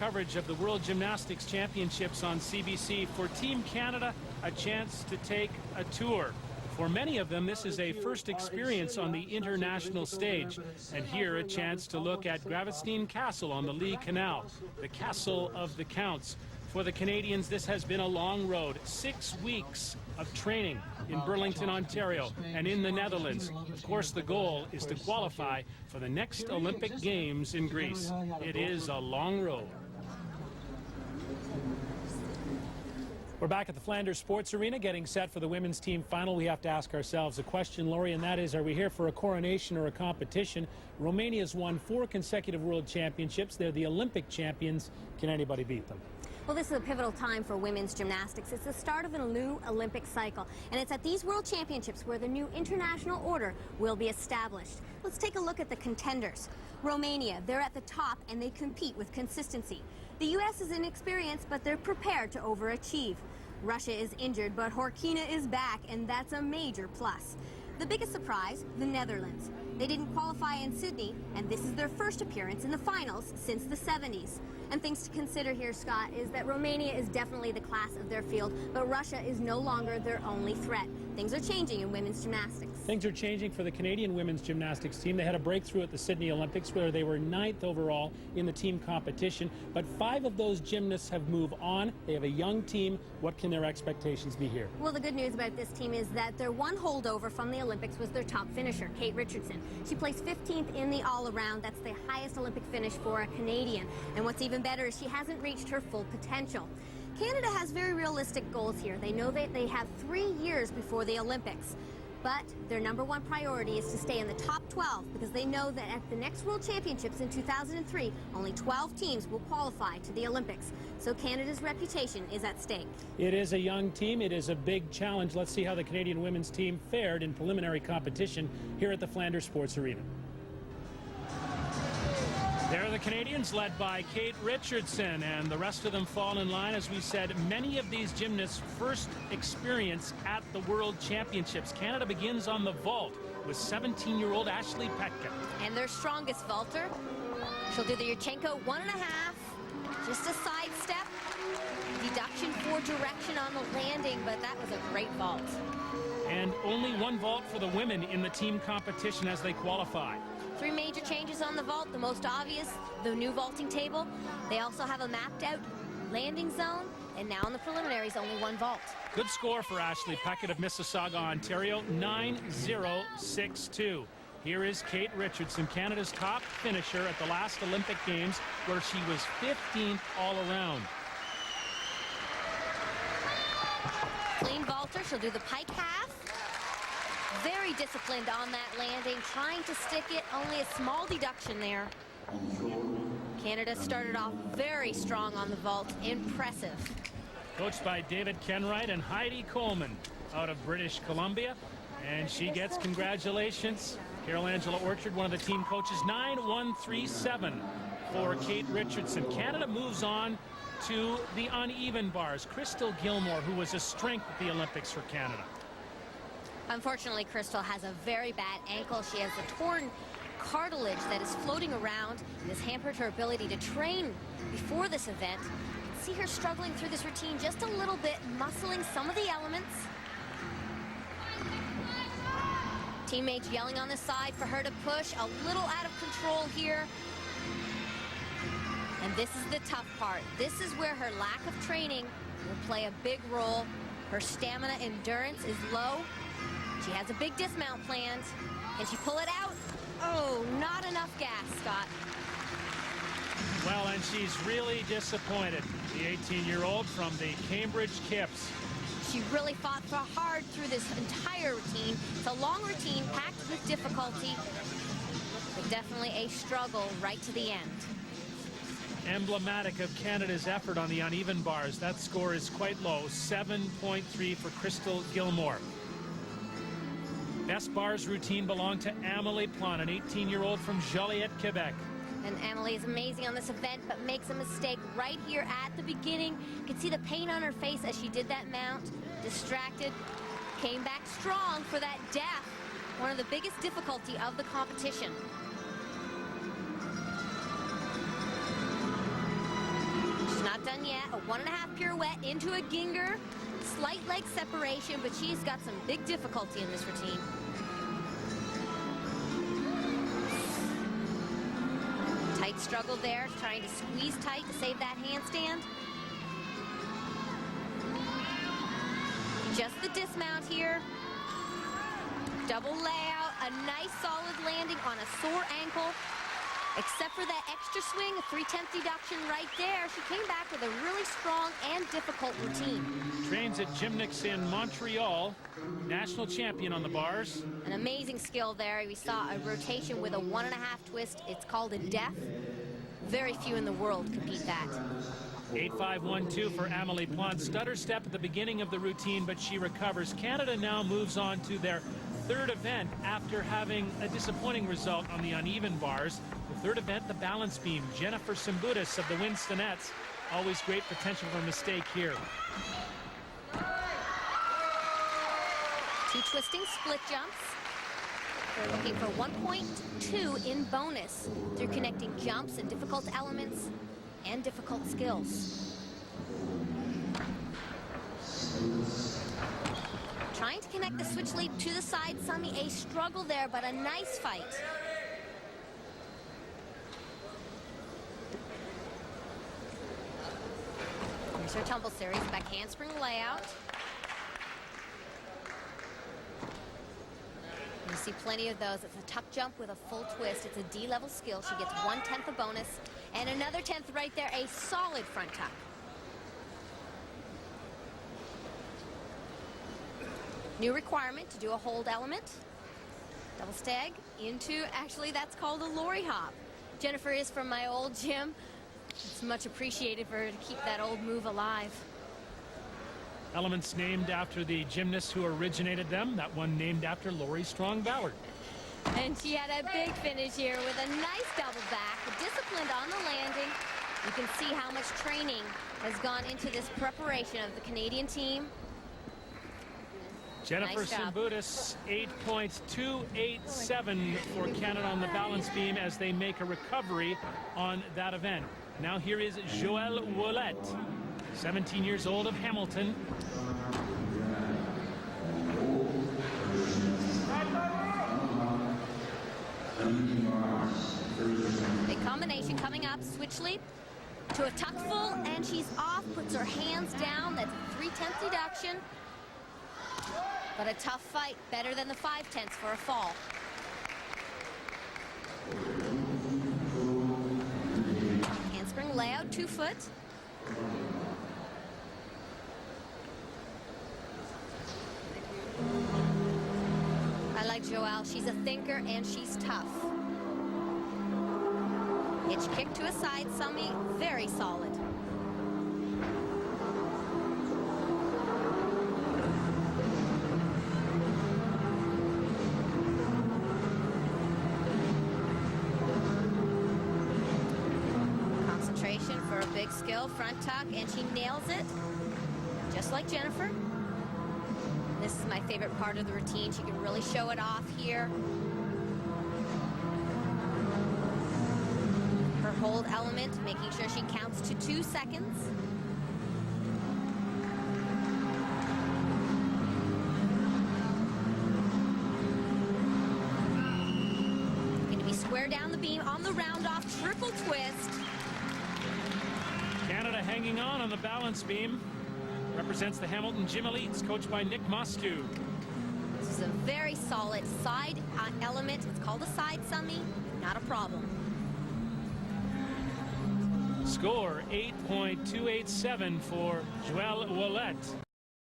Coverage of the World Gymnastics Championships on CBC. For Team Canada, a chance to take a tour. For many of them, this is a first experience on the international stage. And here, a chance to look at Gravesteen Castle on the Lee Canal, the castle of the counts. For the Canadians, this has been a long road. 6 weeks of training in Burlington, Ontario, and in the Netherlands. Of course, the goal is to qualify for the next Olympic Games in Greece. It is a long road. We're back at the Flanders Sports Arena getting set for the women's team final. We have to ask ourselves a question, Laurie, and that is, are we here for a coronation or a competition? Romania's won 4 consecutive world championships. They're the Olympic champions. Can anybody beat them? Well, this is a pivotal time for women's gymnastics. It's the start of a new Olympic cycle, and it's at these World Championships where the new international order will be established. Let's take a look at the contenders. Romania, they're at the top, and they compete with consistency. The U.S. is inexperienced, but they're prepared to overachieve. Russia is injured, but Horkina is back, and that's a major plus. The biggest surprise, the Netherlands. They didn't qualify in Sydney, and this is their first appearance in the finals since the 70s. And things to consider here, Scott, is that Romania is definitely the class of their field, but Russia is no longer their only threat. Things are changing in women's gymnastics. Things are changing for the Canadian women's gymnastics team. They had a breakthrough at the Sydney Olympics where they were 9th overall in the team competition, but 5 of those gymnasts have moved on. They have a young team. What can their expectations be here? Well, the good news about this team is that their one holdover from the Olympics was their top finisher, Kate Richardson. She placed 15th in the all-around. That's the highest Olympic finish for a Canadian. And what's even better is she hasn't reached her full potential. Canada has very realistic goals here. They know that they have 3 years before the Olympics. But their #1 priority is to stay in the top 12 because they know that at the next World Championships in 2003, only 12 teams will qualify to the Olympics. So Canada's reputation is at stake. It is a young team. It is a big challenge. Let's see how the Canadian women's team fared in preliminary competition here at the Flanders Sports Arena. There are the Canadians, led by Kate Richardson, and the rest of them fall in line. As we said, many of these gymnasts' first experience at the World Championships. Canada begins on the vault with 17-year-old Ashley Petka. And their strongest vaulter, she'll do the Yurchenko 1.5, just a side step, deduction for direction on the landing, but that was a great vault. And only 1 vault for the women in the team competition as they qualify. 3 major changes on the vault. The most obvious, the new vaulting table. They also have a mapped out landing zone. And now in the preliminaries, only 1 vault. Good score for Ashley Peckett of Mississauga, Ontario, 9.062. Here is Kate Richardson, Canada's top finisher at the last Olympic Games, where she was 15th all around. Clean vaulter. She'll do the pike half. Very disciplined on that landing, trying to stick it, only a small deduction there. Canada started off very strong on the vault, impressive. Coached by David Kenwright and Heidi Coleman out of British Columbia, and she gets congratulations. Carol Angela Orchard, one of the team coaches, 9.137 for Kate Richardson. Canada moves on to the uneven bars. Crystal Gilmore, who was a strength at the Olympics for Canada. Unfortunately, Crystal has a very bad ankle. She has a torn cartilage that is floating around and has hampered her ability to train before this event. You can see her struggling through this routine just a little bit, muscling some of the elements. Teammates yelling on the side for her to push, a little out of control here. And this is the tough part. This is where her lack of training will play a big role. Her stamina endurance is low. She has a big dismount planned. Can she pull it out? Oh, not enough gas, Scott. Well, and she's really disappointed. The 18-year-old from the Cambridge Kips. She really fought hard through this entire routine. It's a long routine packed with difficulty, but definitely a struggle right to the end. Emblematic of Canada's effort on the uneven bars. That score is quite low, 7.3 for Crystal Gilmore. Best bars routine belonged to Amélie Plon, an 18-year-old from Joliette, Quebec. And Amélie is amazing on this event, but makes a mistake right here at the beginning. You can see the pain on her face as she did that mount. Distracted, came back strong for that death. One of the biggest difficulty of the competition. not done yet. A 1.5 pirouette into a Ginger. Slight leg separation, but she's got some big difficulty in this routine. Tight struggle there, trying to squeeze tight to save that handstand. Just the dismount here. Double layout, a nice solid landing on a sore ankle. Except for that extra swing, a 3/10 deduction right there. She came back with a really strong and difficult routine. Trains at Gymnix in Montreal, national champion on the bars. An amazing skill there. We saw a rotation with a 1.5 twist. It's called a death. Very few in the world compete that. 8-5-1-2 for Amélie Plante. Stutter step at the beginning of the routine, but she recovers. Canada now moves on to their third event after having a disappointing result on the uneven bars. The third event, the balance beam. Jennifer Simbutis of the Winstonettes. Always great potential for a mistake here. 2 twisting split jumps. They're looking for 1.2 in bonus through connecting jumps and difficult elements and difficult skills. Trying to connect the switch leap to the side, Sumi. A struggle there, but a nice fight. Here's her tumble series, back handspring layout. You see plenty of those. It's a tuck jump with a full twist. It's a D-level skill. She gets 1/10 a bonus, and another 10th right there, a solid front tuck. New requirement to do a hold element. Double stag into, actually that's called a lorry hop. Jennifer is from my old gym. It's much appreciated for her to keep that old move alive. Elements named after the gymnasts who originated them. That one named after Laurie Strong-Ballard. And she had a big finish here with a nice double back, disciplined on the landing. You can see how much training has gone into this preparation of the Canadian team. Jennifer Nice job. Simbutis, 8.287 for Canada on the balance beam as they make a recovery on that event. Now here is Joelle Ouellette, 17 years old of Hamilton. Big combination coming up, switch leap to a tuck full, and she's off, puts her hands down. That's a 3/10 deduction. But a tough fight, better than the 5/10 for a fall. Handspring layout, 2 foot. I like Joelle. She's a thinker and she's tough. Hitch kick to a side, Sumi, very solid. Concentration for a big skill, front tuck, and she nails it, just like Jennifer. This is my favorite part of the routine. She can really show it off here. Her hold element, making sure she counts to 2 seconds. Going to be square down the beam on the round off, triple twist. Canada hanging on the balance beam. Represents the Hamilton Gym Elites, coached by Nick Moscu. This is a very solid side element. It's called a side Sumi. Not a problem. Score 8.287 for Joelle Ouellette.